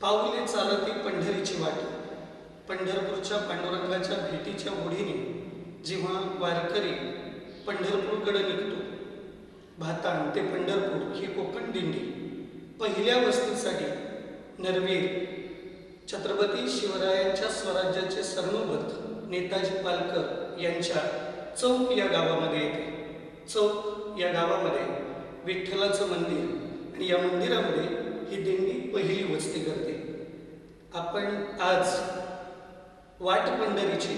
पाऊले चालती पंढरीची वाट, पंढरपूरच्या पांडुरंगाच्या भेटीच्या ओढीने जेव्हा वारकरी पंढरपूरकडे निघतो, भाताण ते पंढरपूर ही कोकण दिंडी पहिल्या वस्तीसाठी नरवीर छत्रपती शिवरायांच्या स्वराज्याचे सरनोबत नेताजी पालकर यांच्या चौक या गावामध्ये येते। चौक या गावामध्ये विठ्ठलाचं मंदिर आणि या मंदिरामध्ये ही दिंडी पहिली वस्ती करते। आपण आज वाट पंढरीची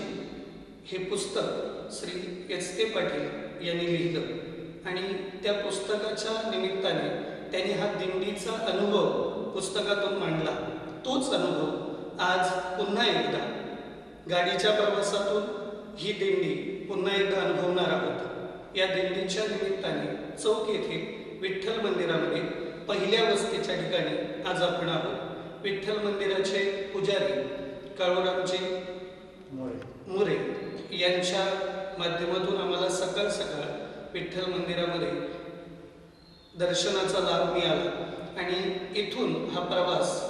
हे पुस्तक श्री S.K. पाटील यांनी लिहिलं आणि त्या पुस्तकाच्या निमित्ताने त्यांनी हा दिंडीचा अनुभव पुस्तकातून मांडला। तोच अनुभव आज पुन्हा एकदा गाडीच्या प्रवासातून ही दिंडी पुन्हा एकदा अनुभवणार आहोत। या दिंडीच्या निमित्ताने चौक येथे विठ्ठल मंदिरामध्ये पहिल्या वस्तीच्या ठिकाणी आज आपण आहोत। विठ्ठल मंदिराचे पुजारी काळूरामजी मुरे यांच्या माध्यमातून आम्हाला सकाळ सकाळ विठ्ठल मंदिरामध्ये दर्शनाचा लाभ मिळाला आणि इथून हा प्रवास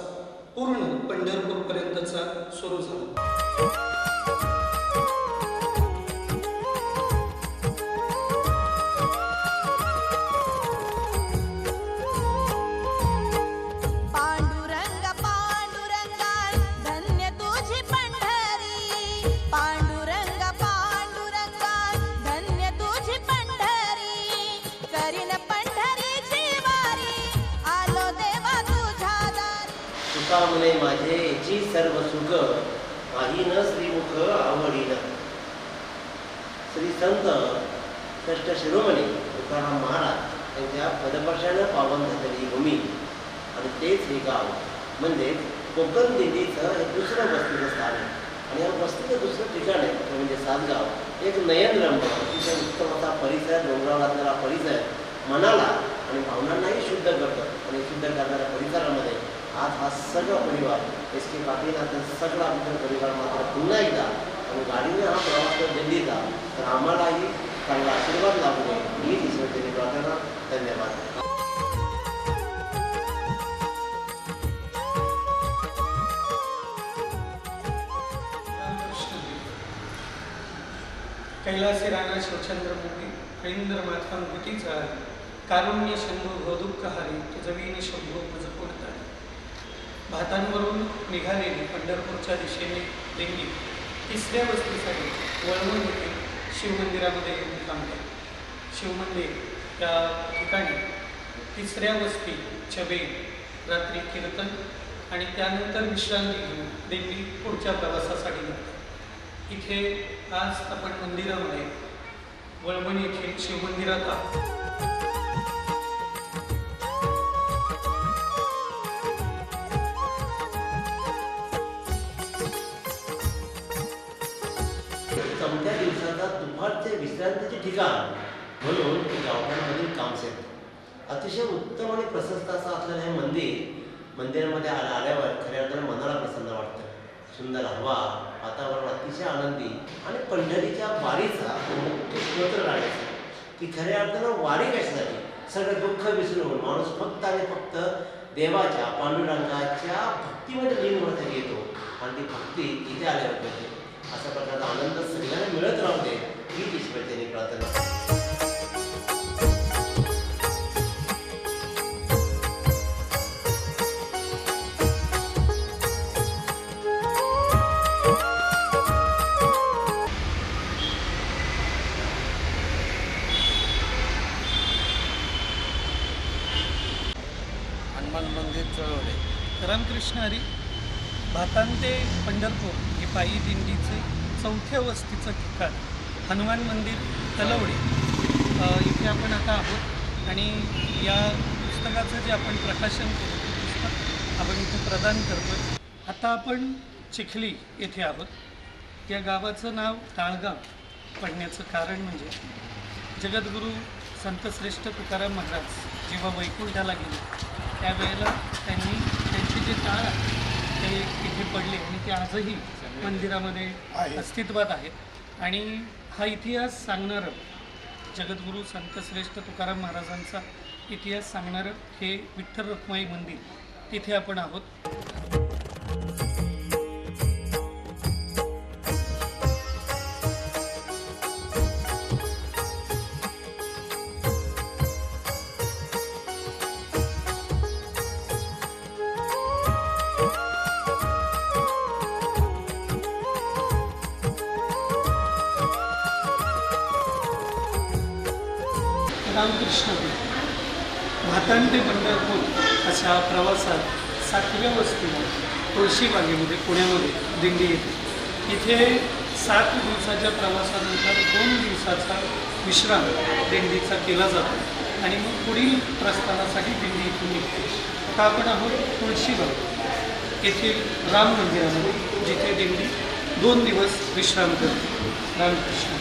पूर्ण पंढरपूरपर्यंतचा सुरू झाला। म्हणे माझे याची सर्व सुख काही न श्रीमुख आवडीन। श्री संत कष्ट शिरोमणी तुकाराम महाराज यांच्या पदपर्शानं पावन झालेली भूमी आणि तेच हे गाव म्हणजे कोकण दिंडीचं हे दुसरं वस्तीचं स्थान आहे। आणि या वस्तीचं दुसरं ठिकाण आहे ते म्हणजे सासगाव। एक नयनरम्य अतिशय उत्तम असा परिसर, डोंगरावर असलेला परिसर मनाला आणि भावनांनाही शुद्ध करतं आणि शुद्ध करणाऱ्या परिसरामध्ये आज हा सगळा परिवार S.K. पाटील आता सगळा मित्र परिवार मात्र पुन्हा एकदा आणि गाडीने हा प्रवास कर दिल्लीचा तर आम्हालाही चांगला आशीर्वाद लाभू नये ही ईश्वरतेने प्रार्थना। धन्यवाद। कैलासी राणा शौचंद्र मूर्ती रवींद्र माथा मूर्तीचा कारुण्य शंभू भवदुःख हारी तुझवीने शंभू मज कोणता। भातांवरून निघालेली पंढरपूरच्या दिशेने दिंडी तिसऱ्या वस्तीसाठी वळवण येथे शिवमंदिरामध्ये येऊन थांबते। शिवमंदिर या ठिकाणी तिसऱ्या वस्तीच्या वेळी रात्री कीर्तन आणि त्यानंतर विश्रांती घेऊन दिंडी पुढच्या प्रवासासाठी निघते। इथे आज आपण मंदिरामध्ये वळवण येथे शिवमंदिरात आहोत। चौथ्या दिवसाचा दुपारचे विश्रांतीचे ठिकाण म्हणून गावठाणामधील कामसेत अतिशय उत्तम आणि प्रशस्त असं असलेलं हे मंदिरामध्ये आल्यावर खऱ्या अर्थानं मनाला प्रसन्न वाटतं। सुंदर हवा, वातावरण अतिशय आनंदी आणि पंढरीच्या वारीचा मुख्य स्तोत्र गाण्याचा की खऱ्या अर्थानं वारी कशासाठी सगळं दुःख विसरून माणूस फक्त आणि फक्त देवाच्या पांडुरंगाच्या भक्तीमध्ये लीन होण्यासाठी येतो आणि ती भक्ती इथे आल्यावर मिळते। अशा प्रकारचा आनंद सगळ्यांना मिळत राहू दे ही ईश्वरतेने प्रार्थना। हनुमान मंदिर चळवळे। रामकृष्ण हरी। भाताण ते पंढरपूर हे पायी दिंडीचे चौथ्या वस्तीचं ठिकाण हनुमान मंदिर तलवडे इथे आपण आता आहोत आणि या पुस्तकाचं जे आपण प्रकाशन केलं ते पुस्तक आपण इथे प्रदान करतो। आता आपण चिखली येथे आहोत। या गावाचं नाव ताळगाव पडण्याचं कारण म्हणजे जगद्गुरू संतश्रेष्ठ तुकाराम महाराज जेव्हा वैकुंठाला गेले त्यावेळेला त्यांनी त्यांचे जे टाळ आहे ते इथे पडले आणि ते आजही मंदिरामध्ये अस्तित्वात आहेत। आणि हा इतिहास सांगणारं जगद्गुरू संतश्रेष्ठ तुकाराम महाराजांचा इतिहास सांगणारं हे विठ्ठल रखुमाई मंदिर तिथे आपण आहोत। रामकृष्ण भाताण ते पंढरपूर अशा प्रवासात 7व्या वस्तीला तुळशीबागेमध्ये पुण्यामध्ये दिंडी येते. इथे 7 दिवसाच्या प्रवासानंतर 2 दिवसाचा विश्राम दिंडीचा केला जातो आणि मग पुढील प्रस्थानासाठी दिंडी इथून निघते. आता आपण आहोत तुळशीबाग येथील राम मंदिरामध्ये, जिथे दिंडी 2 दिवस विश्राम करते. रामकृष्ण.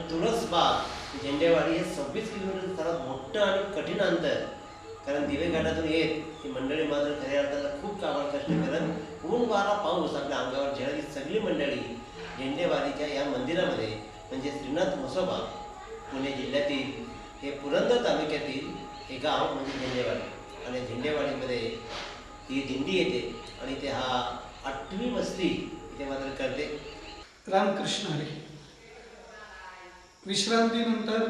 तुळसबाग झेंडेवाडी हे 26 किलोमीटर सर्वात मोठं आणि कठीण अंतर. कारण दिवे घाटातून येत ही मंडळी मात्र खऱ्या अर्थाला खूप काबाड कष्ट करत ऊन वारा पाऊस आपल्या अंगावर झेलणारी सगळी मंडळी झेंडेवाडीच्या या मंदिरामध्ये म्हणजे श्रीनाथ म्हसोबा पुणे जिल्ह्यातील हे पुरंदर तालुक्यातील हे गाव म्हणजे झेंडेवाडी. आणि झेंडेवाडीमध्ये ही दिंडी येते आणि ते हा 8वी वस्ती इथे मात्र करते. रामकृष्ण हरी. विश्रांतीनंतर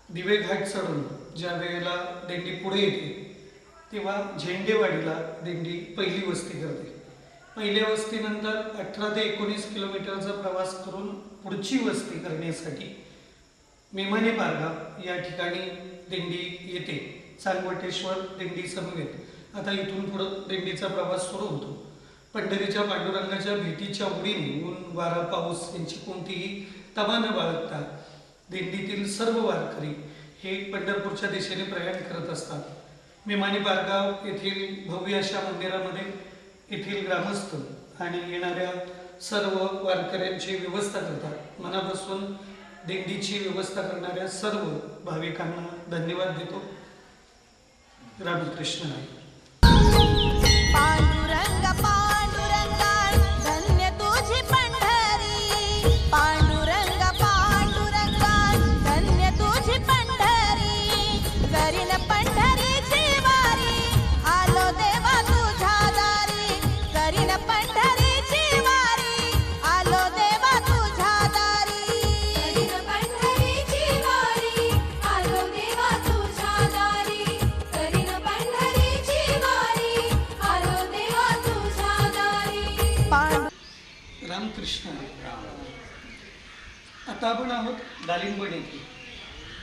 दिवेघाट चढून ज्या वेळेला दिंडी पुढे येते तेव्हा झेंडेवाडीला दिंडी पहिली वस्ती करते. पहिल्या वस्तीनंतर 18 ते 19 किलोमीटरचा प्रवास करून पुढची वस्ती करण्यासाठी मेमाने पारगाव या ठिकाणी दिंडी येते. चांगवटेश्वर दिंडी समवेत आता इथून पुढं दिंडीचा प्रवास सुरू होतो. पंढरीच्या पांडुरंगाच्या भेटीच्या उडीने ऊन वारा पाऊस यांची कोणतीही तमा न बाळगता दिंडीतील सर्व वारकरी हे पंढरपूरच्या दिशेने प्रयाण करत असतात. मेमाने पारगाव येथील भव्य अशा मंदिरामध्ये येथील ग्रामस्थ आणि येणाऱ्या सर्व वारकऱ्यांची व्यवस्था करतात. मनापासून दिंडीची व्यवस्था करणाऱ्या सर्व भाविकांना धन्यवाद देतो. रामकृष्ण. पांडुरंग पांडुरंगा धन्य तुझी पंढरी. पांडुरंग पांडुरंगा धन्य तुझी पंढरी. करीन पंढरीची वारी आलो देवा तुझ्या दारी. करीन पंढरीची वारी आलो देवा तुझ्या दारी. करीन पंढरीची वारी आलो देवा तुझ्या दारी. करीन पंढरीची वारी आलो देवा तुझ्या दारी. रामकृष्ण. आता आपण आहोत दालिंबण येथे.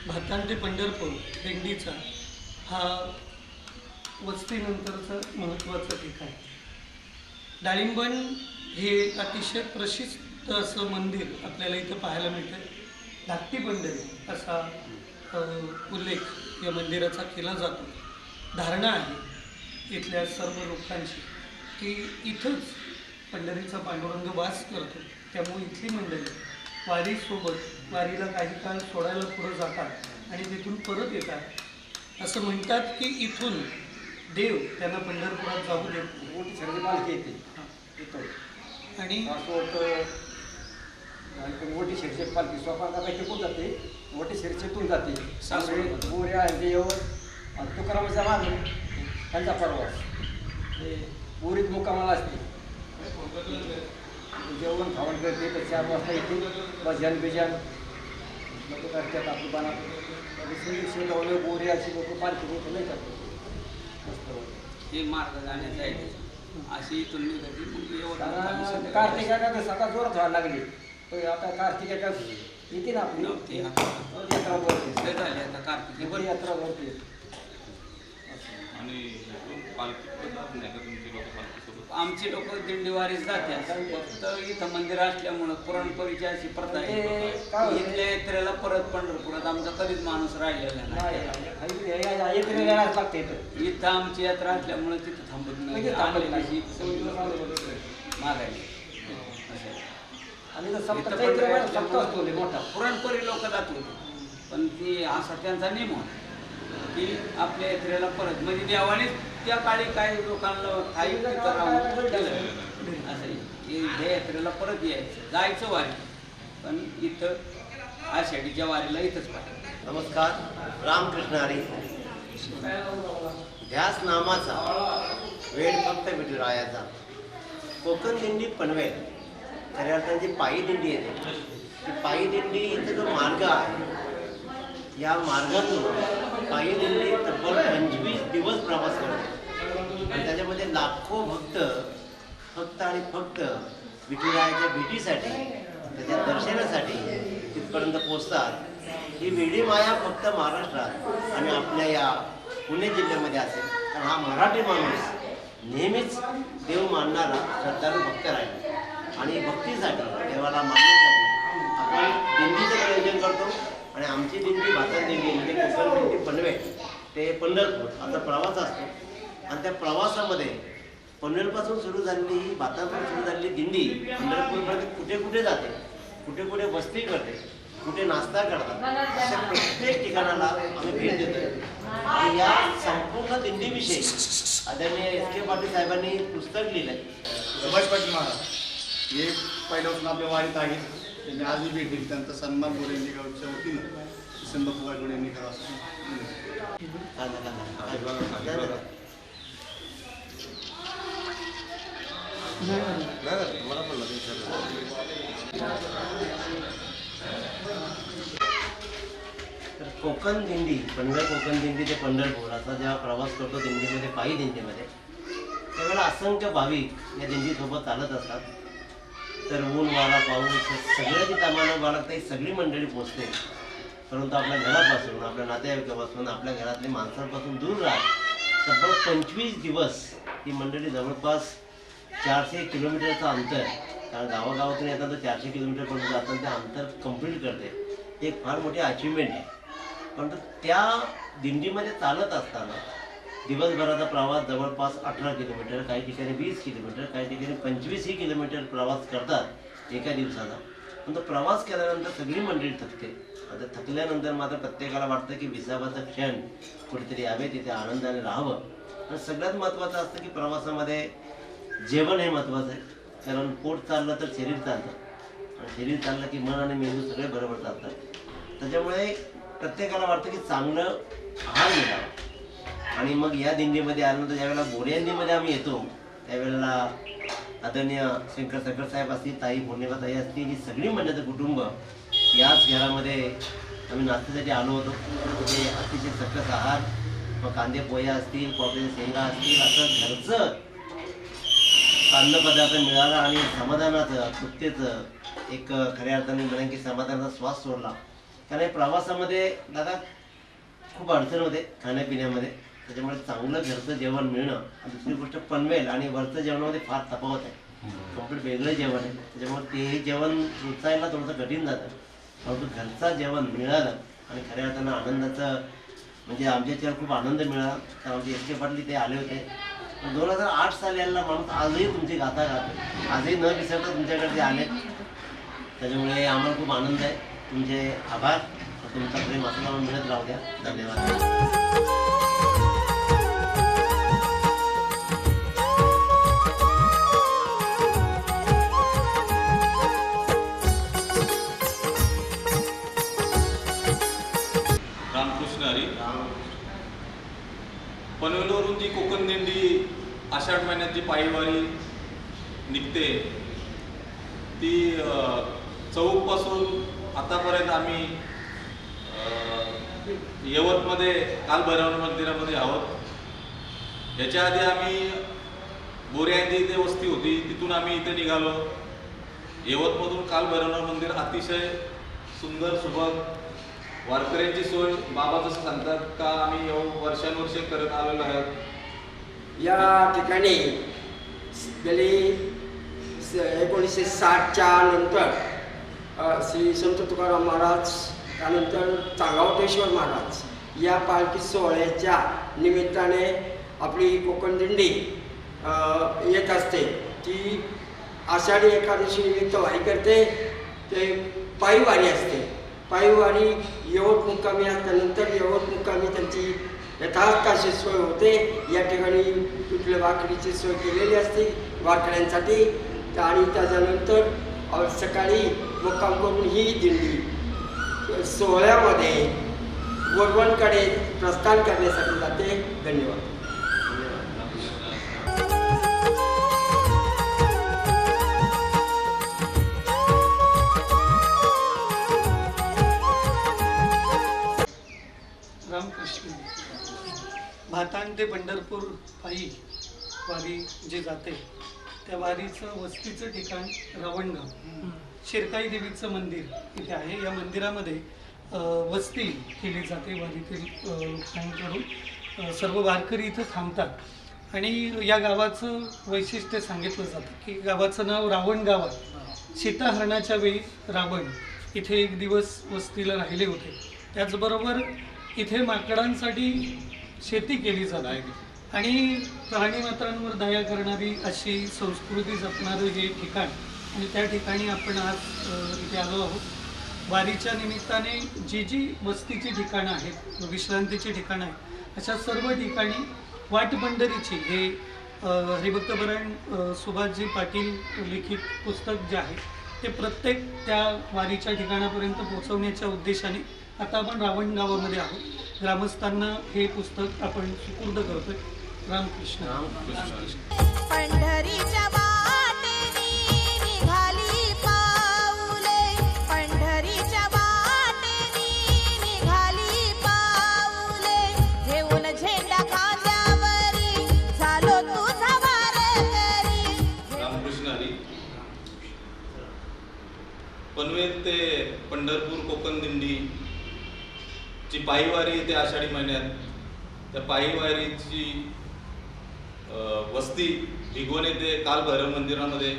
भाताण ते पंढरपूर दिंडीचा हा वस्तीनंतरचं महत्त्वाचं ठिकाण. डाळिंबण हे अतिशय प्रसिद्ध असं मंदिर आपल्याला इथं पाहायला मिळतं. धाकटी पंढरी असा उल्लेख या मंदिराचा केला जातो. धारणा आहे इथल्या सर्व लोकांची की इथंच पंढरीचा पांडुरंग वास करतो. त्यामुळे इथली मंडळी वारीसोबत वारीला काही काळ सोडायला पुढं जातात आणि तिथून परत येतात. असं म्हणतात की इथून देव त्यांना पंढरपुरात जाऊ देत मोठी सर्दी पालखी येते आणि मोठी शिरचे पालखी स्वतः काही टिकून जाते. मोठी शिरचेतून जाते गोऱ्या देवर तुकारामाचा मागे त्यांचा प्रवास बोरीत मुक्कामाला असते. जेवण खावण करते तर 4 वाजता येते. भजन बिजन लोक करतात आपली बनात गावले गोरे अशी लोक पालखी मोठे नाही करतात. हे मार्ग जाण्याचा आहे अशी इथून निघाली. कार्तिक एकादश आता जोरात व्हायला लागली. तर आता कार्तिक एकादश येते ना आपली यात्रा भरते. झाली आता कार्तिक बरी यात्रा भरते. आमची लोक दिंडीवारीच जातात. फक्त इथं मंदिर असल्यामुळं पुरणपोळीची अशी प्रथा आहे. इथल्या यात्रेला परत पंढरपुरात आमचा कधीच माणूस राहिलेला नाही. इथं आमची यात्रा असल्यामुळे तिथं थांबत नाही. मागायला पुरणपोळी लोक जात होते पण ती असा त्यांचा नियम होता. की आपल्या यात्रेला परत म्हणजे देवानेच त्या काळी काही लोकांना काही तिथं राहून केलं असं ह्या यात्रेला परत यायचं जायचं वारी पण इथं आषाढीच्या वारीला इथंच पाहिजे. नमस्कार. रामकृष्ण हरी. ध्यास नामाचा वेळ फक्त विठुरायाचा. कोकण दिंडी पनवेल खऱ्या अर्थाने जी पायी दिंडी येते ती पायी दिंडीचा जो मार्ग आहे या मार्गातून पायी दिंडी तब्बल 25 दिवस प्रवास करते आणि त्याच्यामध्ये लाखो भक्त फक्त आणि फक्त विठुरायाच्या भेटीसाठी त्याच्या दर्शनासाठी तिथपर्यंत पोचतात. ही वेडी माया फक्त महाराष्ट्रात आणि आपल्या या पुणे जिल्ह्यामध्ये असेल कारण हा मराठी माणूस नेहमीच देव मानणारा श्रद्धाळू भक्त राहील आणि भक्तीसाठी देवाला मानण्यासाठी आपण दिंडीचं प्रयोजन करतो आणि आमची दिंडी भातात दिंडी म्हणजे कोकण दिंडी पनवेल ते पंढरपूर आमचा प्रवास असतो आणि त्या प्रवासामध्ये पनवेलपासून सुरू झालेली ही भातापासून सुरू झालेली दिंडी पंढरपूरमध्ये कुठे कुठे जाते, कुठे कुठे वस्ती करते, कुठे नाश्ता करतात अशा प्रत्येक ठिकाणाला आम्ही भेट देतो. आणि या संपूर्ण दिंडीविषयी आदरणीय एस के पाटील साहेबांनी पुस्तक लिहिलं आहे. सुभाष पाटील महाराज हे पहिल्यापासून आपल्या वारीत आहेत. त्यांनी आजही भेट दिली. त्यांचा सन्मान बोरेंनी गावच्या वतीनं संत फुगाडगड यांनी करावा तर कोकण दिंडी पनवेल कोकण दिंडी ते पंढरपूर असा जेव्हा प्रवास करतो दिंडीमध्ये पायी दिंडीमध्ये त्यावेळेला असंख्य भाविक या दिंडीसोबत चालत असतात. तर ऊन वारा पाऊस सगळ्याची तामानं बाळगता ही सगळी मंडळी पोचते परंतु आपल्या घरापासून आपल्या नातेवाईकापासून आपल्या घरातल्या माणसांपासून दूर राहत तब्बल 25 दिवस ही मंडळी जवळपास 400 किलोमीटरचं अंतर कारण गावागावातून येतात तर 400 किलोमीटरपर्यंत जाताना ते अंतर कंप्लीट करते. एक फार मोठी अचिव्हमेंट आहे. परंतु त्या दिंडीमध्ये चालत असताना दिवसभराचा प्रवास जवळपास 18 किलोमीटर काही ठिकाणी 20 किलोमीटर काही ठिकाणी 25 किलोमीटर प्रवास करतात एका दिवसाचा. पण तो प्रवास केल्यानंतर सगळी मंडळी थकते. आता थकल्यानंतर मात्र प्रत्येकाला वाटतं की विसावाचा क्षण कुठेतरी यावे तिथे आनंदाने राहावं. आणि सगळ्यात महत्त्वाचं असतं की प्रवासामध्ये जेवण हे महत्त्वाचं आहे कारण पोट चाललं तर शरीर चालतं आणि शरीर चाललं की मन आणि मेंदू सगळे बरोबर चालतात. त्याच्यामुळे प्रत्येकाला वाटतं की चांगलं आहार मिळावा. आणि मग या दिंडीमध्ये आल्यानंतर ज्यावेळेला बोऱ्यांदीमध्ये आम्ही येतो त्यावेळेला आदरणीय शंकर सकट साहेब असतील ताई पौर्णिमा ताई असतील ही सगळी मंडळाचं कुटुंब याच घरामध्ये आम्ही नाश्त्यासाठी आलो होतो. म्हणजे अतिशय सकस आहार मग कांदे पोहे असतील कॉफीचे शेंगा असतील असं घरचं अन्नपदार्थ मिळाला आणि समाधानाचं तृप्तीचं एक खऱ्या अर्थाने म्हणेन की समाधानाचा श्वास सोडला. कारण या प्रवासामध्ये दादा खूप अडचण होते खाण्यापिण्यामध्ये त्याच्यामुळे चांगलं घरचं जेवण मिळणं आणि दुसरी गोष्ट पनवेल आणि वरचं जेवणामध्ये फार तफावत आहे. कम्प्लीट वेगळं जेवण आहे त्याच्यामुळे ते जेवण रुचायला थोडंसं कठीण जातं. परंतु घरचं जेवण मिळालं आणि खऱ्या अर्थानं आनंदाचं म्हणजे आमच्याच्यावर खूप आनंद मिळाला. कारण आमचे एस के पाटील ते आले होते. 2008 साली यायला माणूस आजही तुमची गाथा गातो आजही न विसरता तुमच्याकडे ते आले. त्याच्यामुळे आम्हाला खूप आनंद आहे. तुमचे आभार. तुमचा प्रेम असं आम्हाला मिळत राहू द्या. धन्यवाद. रामकृष्ण हरी. पनवेलवरून जी कोकण दिंडी आषाढ महिन्यात जी पायीवारी निघते ती चौकपासून आतापर्यंत आम्ही यवतमध्ये कालभैरव मंदिरामध्ये आहोत. याच्या आधी आम्ही बोऱ्यांदी इथे वस्ती होती तिथून आम्ही इथे निघालो. यवतमधून कालभैरव मंदिर अतिशय सुंदर सुबक वारकऱ्यांची सोय बाबा जसं सांगतात का आम्ही वर्षानुवर्षे करत आलेलो आहोत. या ठिकाणी गेली 1960च्या नंतर श्री संत तुकाराम महाराज त्यानंतर चांगावतेश्वर महाराज या पालखी सोहळ्याच्या निमित्ताने आपली कोकण दिंडी येत असते. ती आषाढी एकादशी निमित्त वारी करते. ते पायीवारी असते. पायीवारी यवत मुक्कामी असल्यानंतर यवत मुक्कामी त्यांची यथार्थ अशी सोय होते. या ठिकाणी कुठल्या वाकडीची सोय केलेली असते वारकऱ्यांसाठी. आणि त्याच्यानंतर सकाळी मुक्काम करून ही दिंडी सोहळ्यामध्ये वरवणकडे प्रस्थान करण्यासाठी जाते. धन्यवाद. रामकृष्ण. भाताण ते पंढरपूर पायी वारी जे जाते त्या वारीचं वस्तीचं ठिकाण रावणगाव. शिरकाई देवीचं मंदिर इथे आहे. या मंदिरामध्ये वस्ती केली जाते वारीतील लोकांकडून. सर्व वारकरी इथं थांबतात आणि या गावाचं वैशिष्ट्य सांगितलं जातं की गावाचं नाव रावणगाव आहे. सीताहरणाच्या वेळी रावण इथे एक दिवस वस्तीला राहिले होते. त्याचबरोबर इथे माकडांसाठी शेती केली जाते आणि प्राणीमात्रांवर दया करणारी अशी संस्कृती जपणारं हे ठिकाण. आणि त्या ठिकाणी आपण आज इथे आलो आहोत. वारीच्या निमित्ताने जी जी वस्तीची ठिकाणं आहेत, विश्रांतीची ठिकाणं आहेत, अशा सर्व ठिकाणी वाटबंडरीची हे हरिभक्तपरायण सुभाषजी पाटील लिखित पुस्तक जे आहे ते प्रत्येक त्या वारीच्या ठिकाणापर्यंत पोहोचवण्याच्या उद्देशाने आता आपण रावणगावामध्ये आहोत. ग्रामस्थांना हे पुस्तक आपण सुपूर्द करतोय. रामकृष्ण. पंढरीच्या वाटेनी निघाली पाऊले, पंढरीच्या वाटेनी निघाली पाऊले, घेऊन झेंडा खांद्यावरी झालो तुझा वारकरी. रामकृष्ण हरी. पनवेल ते पंढरपूर कोकण दिंडी ची पायीवारी येते आषाढी महिन्यात. त्या पायीवारीची वस्ती भिगवण येथे काल भैरव मंदिरामध्ये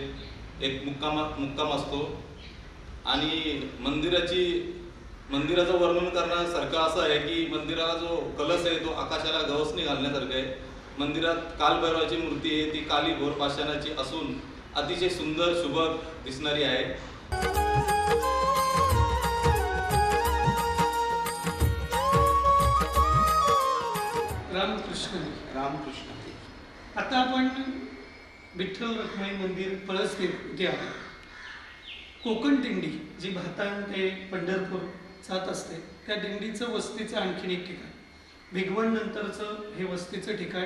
एक मुक्काम असतो. आणि मंदिराचं वर्णन करण्यासारखं असं आहे की मंदिराला जो कलश आहे तो आकाशाला गवसणी घालण्यासारखं आहे. मंदिरात कालभैरवाची मूर्ती आहे ती काली घोर पाषाणाची असून अतिशय सुंदर सुबक दिसणारी आहे. रामकृष्ण. रामकृष्ण. आता आपण विठ्ठल रखुमाई मंदिर पळसदेव इथे आहोत. कोकण दिंडी जी भाताण ते पंढरपूर जात असते त्या दिंडीचं वस्तीचं आणखीन एक ठिकाण भिगवण नंतरचं हे वस्तीचं ठिकाण.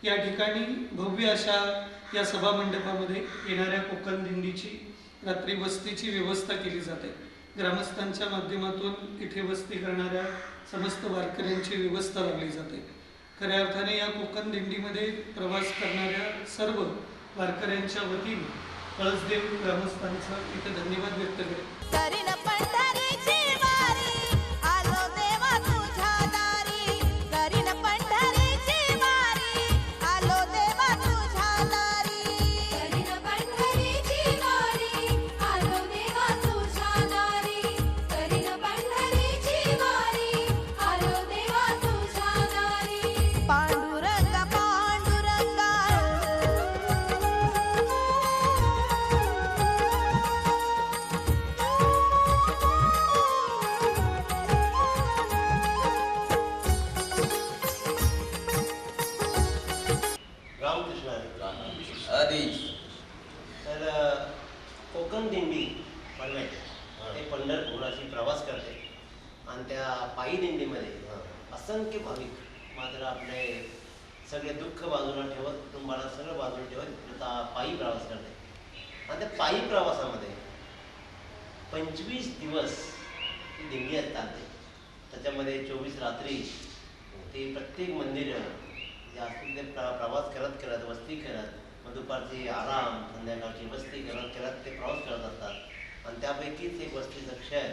या ठिकाणी भव्य अशा या सभामंडपामध्ये येणाऱ्या कोकण दिंडीची रात्री वस्तीची व्यवस्था केली जाते. ग्रामस्थांच्या माध्यमातून इथे वस्ती करणाऱ्या समस्त वारकऱ्यांची व्यवस्था लावली जाते. खऱ्या अर्थाने या कोकण दिंडीमध्ये प्रवास करणाऱ्या सर्व वारकऱ्यांच्या वतीने पळसदेव ग्रामस्थांचा इथे धन्यवाद व्यक्त करेन. करीन पंढरीची वारी आलो देवा तुझ्या दारी, करीन पंढरीची वारी आलो देवा तुझ्या दारी. करीन पंढरीची वारी आलो देवा तुझ्या दारी, करीन पंढरीची वारी आलो देवा तुझ्या दारी. पांडुरंगा पांडुरंगा रामकृष्ण आधी तर कोकण दिंडी पनवेल ते पंढरपूर अशी प्रवास करते. आणि त्या पायी दिंडीमध्ये असंख्य भाविक मात्र आपले सगळे दुःख बाजूला ठेवत, कुटुंबाला सगळं बाजूला ठेवत आता पायी प्रवास करते. आणि त्या पायी प्रवासामध्ये 25 दिवस ती दिंडी असतात. त्याच्यामध्ये 24 रात्री ते प्रत्येक मंदिर जे असतील ते प्रवास करत करत वस्ती करत मग दुपारची आराम संध्याकाळची वस्ती करत करत ते प्रवास करत असतात. आणि त्यापैकीच एक वस्तीचं क्षण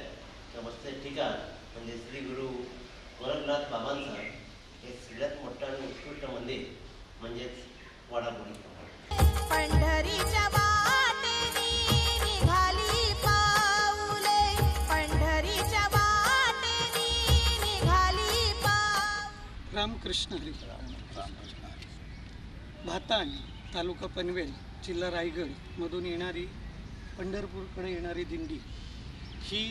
किंवा वस्तीचं ठिकाण म्हणजे श्री गुरु गोरखनाथ बाबांचं हे सगळ्यात मोठं आणि उत्कृष्ट मंदिर म्हणजेच वडापुरी. पंढरीच्या वाटेनी निघाली पाऊले, पंढरीच्या वाटेनी निघाली पाऊले. रामकृष्ण हरी. भाताण तालुका पनवेल जिल्हा रायगड मधून येणारी पंढरपूरकडे येणारी दिंडी ही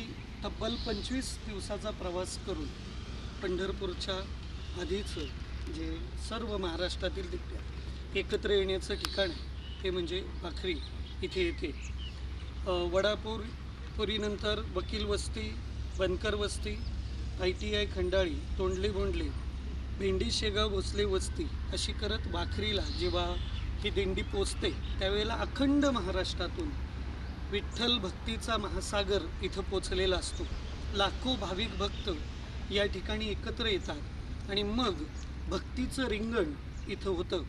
तब्बल 25 दिवसाचा प्रवास करून पंढरपूरच्या आधीचं जे सर्व महाराष्ट्रातील एकत्र येण्याचं ठिकाण आहे ते म्हणजे भाकरी इथे येते. वडापुरीनंतर वकील वस्ती, बनकर वस्ती, ITI खंडाळी, तोंडले बोंडले, भेंडी शेगाव भोसले वस्ती अशी करत भाकरीला जेव्हा ही दिंडी पोचते त्यावेळेला अखंड महाराष्ट्रातून विठ्ठल भक्तीचा महासागर इथं पोचलेला असतो. लाखो भाविक भक्त या ठिकाणी एकत्र येतात आणि मग भक्तीचं रिंगण इथं होतं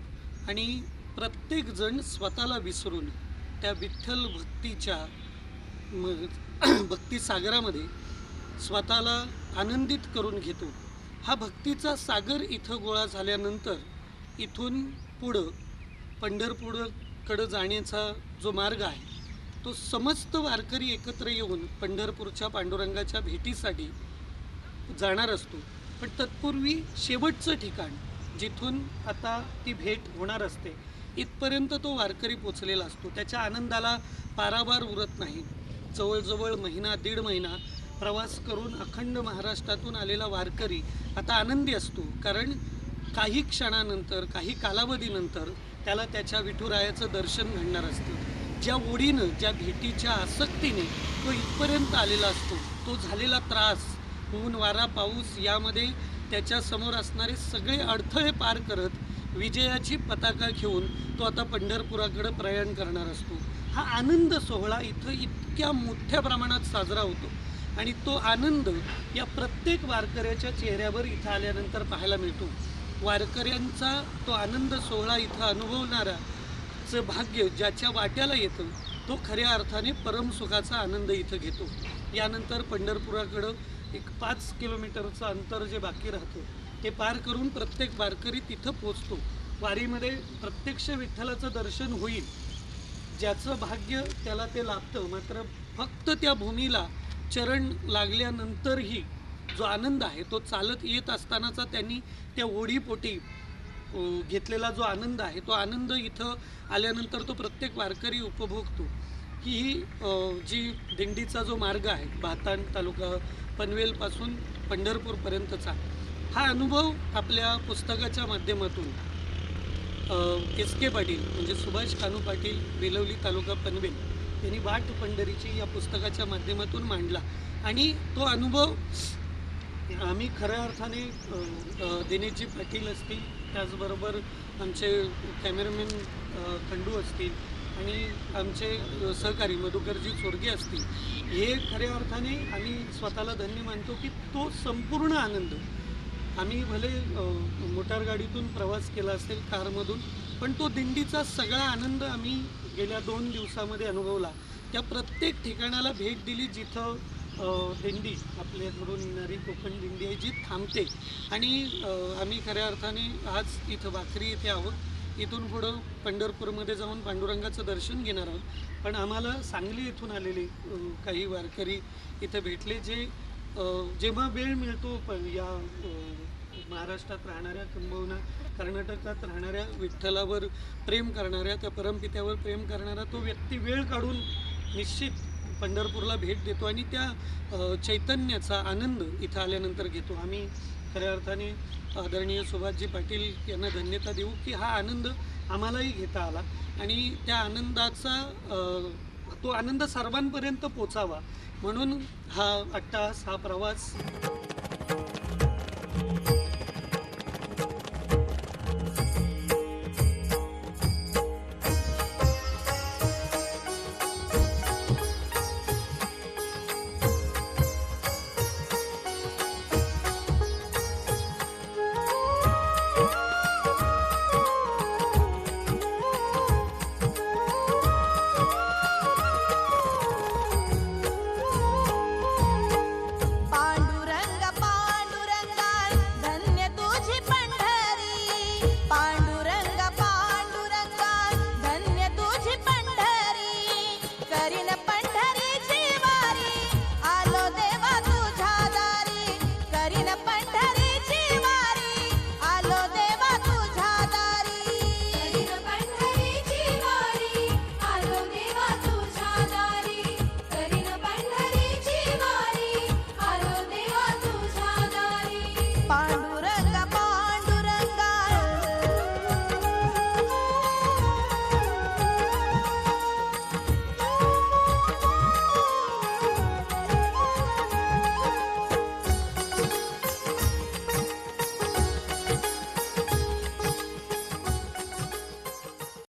आणि प्रत्येकजण स्वतःला विसरून त्या विठ्ठल भक्तीच्या भक्तिसागरामध्ये स्वतःला आनंदित करून घेतो. हा भक्तीचा सागर इथं गोळा झाल्यानंतर इथून पुढं पंढरपूरकडं जाण्याचा जो मार्ग आहे तो समस्त वारकरी एकत्र येऊन पंढरपूरच्या पांडुरंगाच्या भेटीसाठी जाणार असतो. पण तत्पूर्वी शेवटचं ठिकाण जिथून आता ती भेट होणार असते इथपर्यंत तो वारकरी पोचलेला असतो. त्याच्या आनंदाला पारावार उरत नाही. जवळजवळ महिना दीड महिना प्रवास करून अखंड महाराष्ट्रातून आलेला वारकरी आता आनंदी असतो, कारण काही क्षणानंतर काही कालावधीनंतर त्याला त्याच्या विठुरायाचं दर्शन घडणार असतं. ज्या ओढीनं ज्या भेटीच्या आसक्तीने तो इथपर्यंत आलेला असतो तो झालेला त्रास, ऊन वारा पाऊस यामध्ये त्याच्यासमोर असणारे सगळे अडथळे पार करत विजयाची पताका घेऊन तो आता पंढरपुराकडे प्रयाण करणार असतो. हा आनंद सोहळा इथं इतक्या मोठ्या प्रमाणात साजरा होतो आणि तो आनंद या प्रत्येक वारकऱ्याच्या चेहऱ्यावर इथं आल्यानंतर पाहायला मिळतो. वारकऱ्यांचा तो आनंद सोहळा इथं अनुभवणाराचं भाग्य ज्याच्या वाट्याला येतं तो खऱ्या अर्थाने परमसुखाचा आनंद इथं घेतो. यानंतर पंढरपुराकडं एक 5 किलोमीटरचं अंतर जे बाकी राहतं ते पार करून प्रत्येक वारकरी तिथं पोचतो. वारीमध्ये प्रत्यक्ष विठ्ठलाचं दर्शन होईल ज्याचं भाग्य त्याला ते लाभतं. मात्र फक्त त्या भूमीला चरण लागल्यानंतरही जो आनंद आहे तो चालत येत असतानाचा त्यांनी त्या ओढीपोटी घेतलेला जो आनंद आहे तो आनंद इथं आल्यानंतर तो प्रत्येक वारकरी उपभोगतो. ही जी दिंडीचा जो मार्ग आहे भातान तालुका पनवेलपासून पंढरपूरपर्यंतचा हा अनुभव आपल्या पुस्तकाच्या माध्यमातून SK पाटील म्हणजे सुभाष कानू पाटील, बेलवली तालुका पनवेल यांनी वाट पंढरीची या पुस्तकाच्या माध्यमातून मांडला आणि तो अनुभव आम्ही खऱ्या अर्थाने दिनेशजी पाटील असतील, त्याचबरोबर आमचे कॅमेरामॅन खंडू असतील आणि आमचे सहकारी मधुकरजी चोरगे असतील, हे खऱ्या अर्थाने आम्ही स्वतःला धन्य मानतो की तो संपूर्ण आनंद आम्ही भले मोटारगाडीतून प्रवास केला असेल कारमधून, पण तो दिंडीचा सगळा आनंद आम्ही गेल्या 2 दिवसामध्ये अनुभवला. त्या प्रत्येक ठिकाणाला भेट दिली जिथं दिंडी आपल्याकडून येणारी कोकण दिंडी आहे जी थांबते आणि आम्ही खऱ्या अर्थाने आज इथं भाकरी येथे आहोत. इथून पुढं पंढरपूरमध्ये जाऊन पांडुरंगाचं दर्शन घेणार आहोत. पण आम्हाला सांगली इथून आलेले काही वारकरी इथं भेटले जे जेव्हा वेळ मिळतो या महाराष्ट्रात राहणाऱ्या किंबहुना कर्नाटकात राहणाऱ्या विठ्ठलावर प्रेम करणाऱ्या त्या परमपित्यावर प्रेम करणारा तो व्यक्ती वेळ काढून निश्चित पंढरपूरला भेट देतो आणि त्या चैतन्याचा आनंद इथं आल्यानंतर घेतो. आम्ही खऱ्या अर्थाने आदरणीय सुभाषजी पाटील यांना धन्यता देऊ की हा आनंद आम्हालाही घेता आला आणि त्या आनंदाचा तो आनंद सर्वांपर्यंत पोचावा म्हणून हा अट्टाहास, हा प्रवास